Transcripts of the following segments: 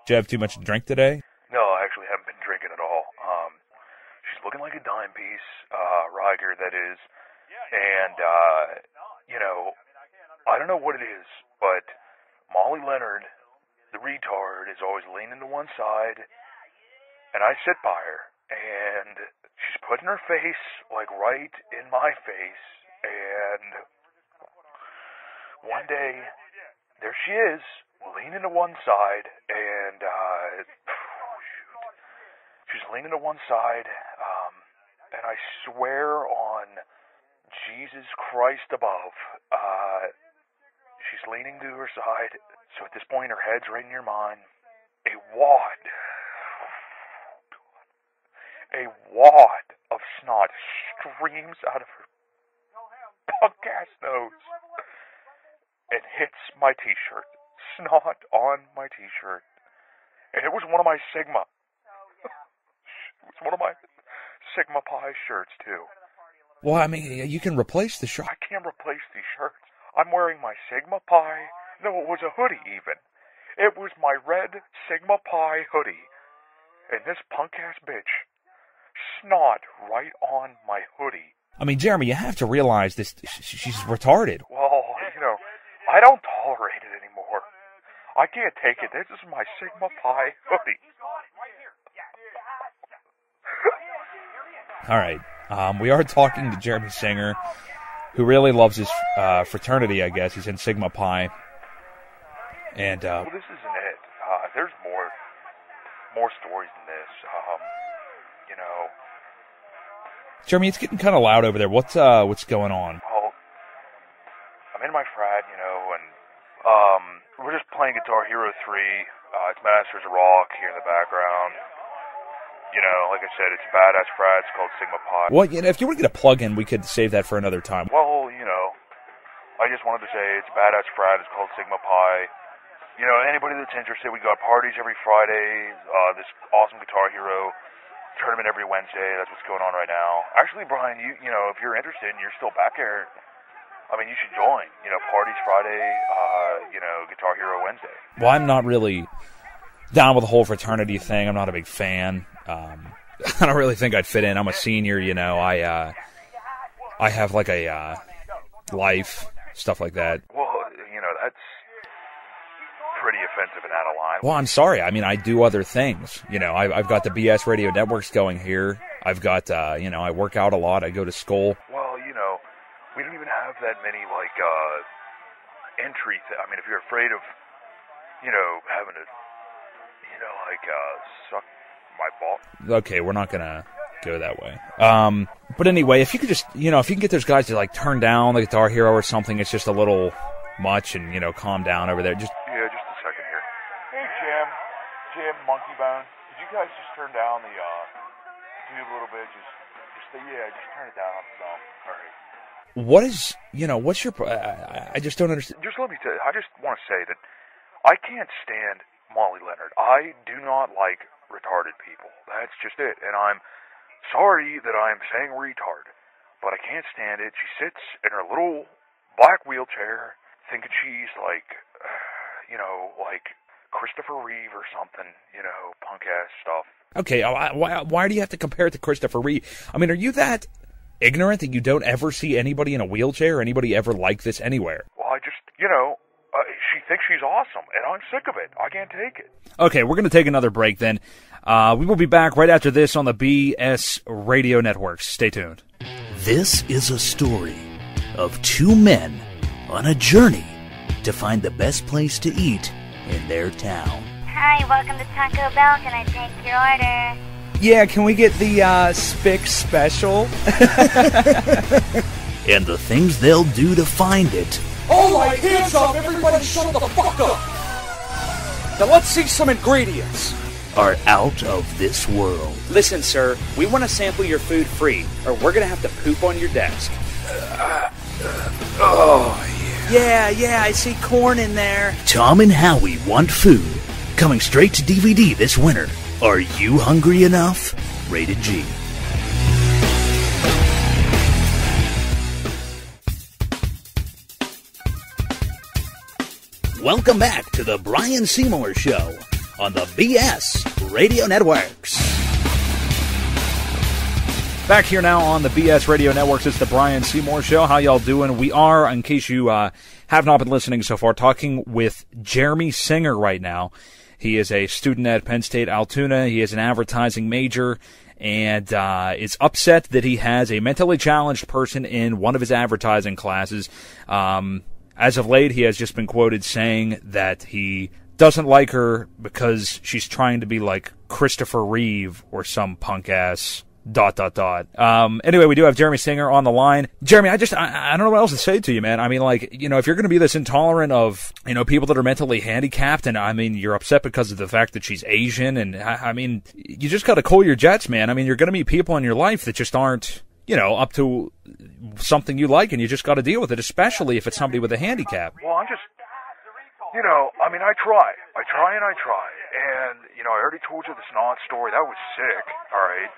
Did you have too much to drink today? No, I actually haven't been drinking at all. She's looking like a dime piece, Riger, that is. And, I don't know what it is, but Molly Leonard, the retard, is always leaning to one side, and I sit by her, and she's putting her face, like, right in my face, and one day, there she is, leaning to one side, and, she's leaning to one side, and I swear on Jesus Christ above, she's leaning to her side, so at this point her head's right in your mind. A wad of snot streams out of her punk-ass nose and hits my t-shirt. Snot on my t-shirt. And it was one of my Sigma. It was one of my Sigma Pi shirts, too. Well, I mean, you can replace the shirt. I can't replace these shirts. I'm wearing my Sigma Pi. No, it was a hoodie, even. It was my red Sigma Pi hoodie. And this punk-ass bitch snot right on my hoodie. I mean, Jeremy, you have to realize this. She's retarded. Well, I don't tolerate it anymore. I can't take it. This is my Sigma Pi hoodie. All right. We are talking to Jeremy Singer, who really loves his fraternity, I guess. He's in Sigma Pi. And, well, this isn't it. There's more stories than this. Jeremy, it's getting kind of loud over there. What's going on? Well, I'm in my frat, and we're just playing Guitar Hero 3. It's Masters of Rock here in the background. Like I said, it's a badass frat. It's called Sigma Pi. Well, if you were to get a plug-in, we could save that for another time. Well, I just wanted to say it's a badass frat. It's called Sigma Pi. Anybody that's interested, we got parties every Friday. This awesome Guitar Hero tournament every Wednesday. That's what's going on right now. Actually, Brian, if you're interested and you're still back there, I mean, you should join. Parties Friday, Guitar Hero Wednesday. Well, I'm not really down with the whole fraternity thing. I'm not a big fan. I don't really think I'd fit in. I'm a senior, I have like a life, stuff like that. Well, that's pretty offensive and out of line. Well, I'm sorry. I mean, I do other things. I've got the BS radio networks going here. I've got, I work out a lot. I go to school. Well, we don't even have that many, entry I mean, if you're afraid of, having to, suck my ball. Okay, we're not going to go that way. But anyway, if you could just, if you can get those guys to, turn down the Guitar Hero or something, it's just a little much and, calm down over there. Yeah, just a second here. Hey, Jim, Monkey Bone, could you guys just turn down the tube a little bit? Just turn it down some. All right. What is, what's your, I just don't understand. Just let me tell you, I just want to say that I can't stand Molly Leonard. I do not like retarded people. That's just it. And I'm sorry that I'm saying retard, but I can't stand it. She sits in her little black wheelchair thinking she's like Christopher Reeve or something, punk-ass stuff. Okay, why do you have to compare it to Christopher Reeve? I mean, are you that ignorant that you don't ever see anybody in a wheelchair or anybody ever like this anywhere? Well, I just, she thinks she's awesome, and I'm sick of it. I can't take it. Okay, we're going to take another break then. We will be back right after this on the BS Radio Networks. Stay tuned. This is a story of two men on a journey to find the best place to eat in their town. Hi, welcome to Taco Bell. Can I take your order? Yeah, can we get the Spic Special? And the things they'll do to find it. All right, hands up, everybody shut the fuck up! Now let's see some ingredients. Are out of this world. Listen, sir, we want to sample your food free, or we're going to have to poop on your desk. Yeah, I see corn in there. Tom and Howie Want Food. Coming straight to DVD this winter. Are you hungry enough? Rated G. Welcome back to the Brian Seymour Show. on the BS Radio Networks. Back here now on the BS Radio Networks, it's the Brian Seymour Show. How y'all doing? We are, in case you have not been listening so far, talking with Jeremy Singer right now. He is a student at Penn State Altoona. He is an advertising major and is upset that he has a mentally challenged person in one of his advertising classes. As of late, he has just been quoted saying that he doesn't like her because she's trying to be like Christopher Reeve or some punk-ass... ... Anyway, we do have Jeremy Singer on the line. Jeremy, I don't know what else to say to you, man. I mean, like, you know, if you're going to be this intolerant of, you know, people that are mentally handicapped, and I mean, you're upset because of the fact that she's Asian, and I mean, you just got to cool your jets, man. I mean, you're going to meet people in your life that just aren't, you know, up to something you like, and you just got to deal with it, especially if it's somebody with a handicap. Well, I'm just, you know, I mean, I try. And, you know, I already told you this Knot story. That was sick, all right?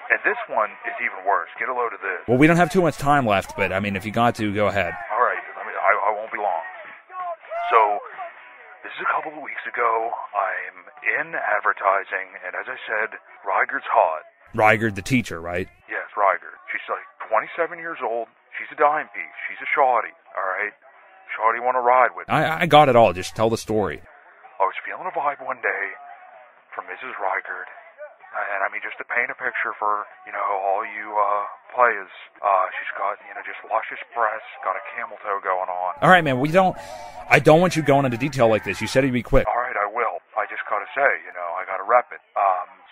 And this one is even worse. Get a load of this. Well, we don't have too much time left, but, I mean, if you got to, go ahead. All right. I won't be long. So, this is a couple of weeks ago. I'm in advertising, and as I said, Rigerd's hot. Rigerd, the teacher, right? Yes, Rigerd. She's like 27 years old. She's a dime piece. She's a shawty, all right? Shawty want to ride with me. I got it all. Just tell the story. I was feeling a vibe one day from Mrs. Rigerd. And I mean, just to paint a picture for, you know, all you players, she's got, you know, just luscious breasts, got a camel toe going on. All right, man, I don't want you going into detail like this. You said you'd be quick. All right, I will. I just got to say, you know, I got to rep it.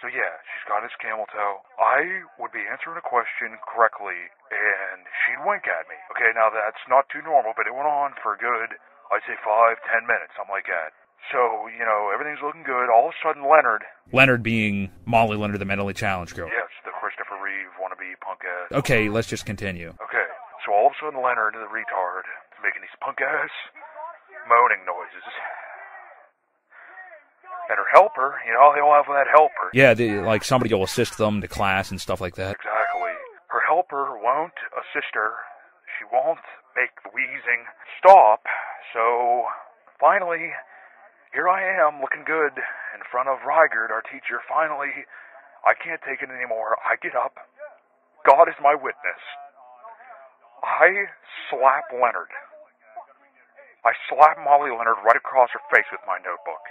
So yeah, she's got his camel toe. I would be answering a question correctly, and she'd wink at me. Okay, now that's not too normal, but it went on for a good, I'd say 5-10 minutes, something like that. So, you know, everything's looking good. All of a sudden, Leonard being Molly Leonard, the mentally challenged girl. Yes, the Christopher Reeve wannabe punk-ass. Okay, let's just continue. Okay, so all of a sudden, Leonard, the retard, is making these punk-ass moaning noises. And her helper, you know, they all have that helper. Yeah, like somebody will assist them to class and stuff like that. Exactly. Her helper won't assist her. She won't make the wheezing stop. So, finally... here I am, looking good, in front of Rigerd, our teacher. Finally, I can't take it anymore. I get up. God is my witness. I slap Leonard. I slap Molly Leonard right across her face with my notebook.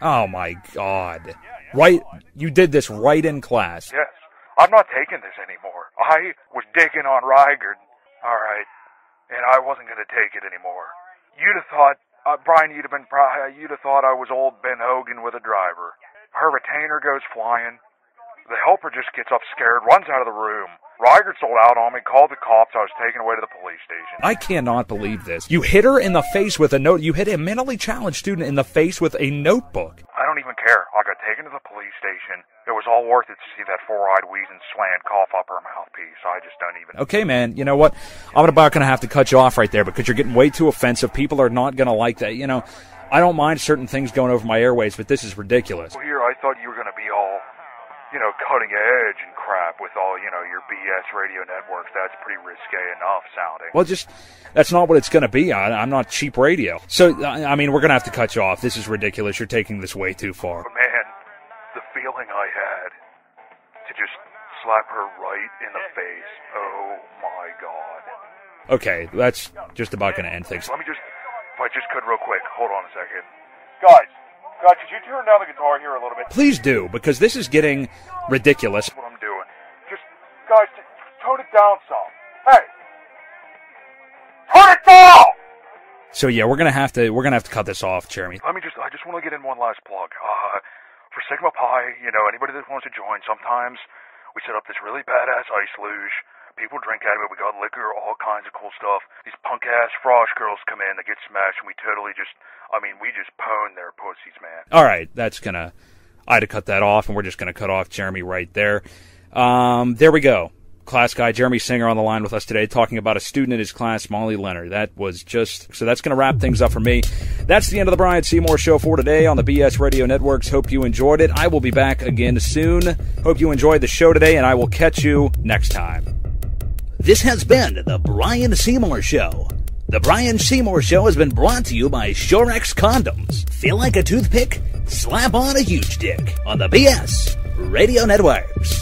Oh, my God. Right? You did this right in class. Yes. I'm not taking this anymore. I was digging on Rigerd, all right, and I wasn't going to take it anymore. You'd have thought... Brian, you'd have thought I was old Ben Hogan with a driver. Her retainer goes flying. The helper just gets up scared, runs out of the room. Rigerd sold out on me, called the cops. I was taken away to the police station. I cannot believe this. You hit her in the face with a note. You hit a mentally challenged student in the face with a notebook. I don't even care. I got taken to the police station. It was all worth it to see that four-eyed wheezing slant cough up her mouthpiece. I just don't even... Okay, man, you know what? I'm about going to have to cut you off right there because you're getting way too offensive. People are not going to like that. You know, I don't mind certain things going over my airways, but this is ridiculous. Well, here, I thought you were going to be all, you know, cutting edge and crap with all, you know, your BS radio networks. That's pretty risque enough sounding. Well, that's not what it's going to be. I'm not cheap radio. So, I mean, we're going to have to cut you off. This is ridiculous. You're taking this way too far. But man, the feeling I had to just slap her right in the face. Oh my God. Okay, that's just about going to end things. Let me just, if I just could real quick, hold on a second. Guys, could you turn down the guitar here a little bit? Please do, because this is getting ridiculous. That's what I'm doing. Just, guys, tone it down some. Hey! Turn it down! So yeah, we're gonna have to cut this off, Jeremy. I just want to get in one last plug. For Sigma Pi, you know, anybody that wants to join, sometimes we set up this really badass ice luge. People drink out of it. We got liquor, all kinds of cool stuff. These punk-ass frosh girls come in, they get smashed, and we totally just, we just pwn their pussies, man. All right, I had to cut that off, and we're just gonna cut off Jeremy right there. There we go. Class guy Jeremy Singer on the line with us today talking about a student in his class, Molly Leonard. That was so that's going to wrap things up for me. That's the end of the Brian Seymour Show for today on the BS Radio Networks. Hope you enjoyed it. I will be back again soon. Hope you enjoyed the show today, and I will catch you next time. This has been the Brian Seymour Show. The Brian Seymour Show has been brought to you by Shorex Condoms. Feel like a toothpick? Slap on a huge dick on the BS Radio Networks.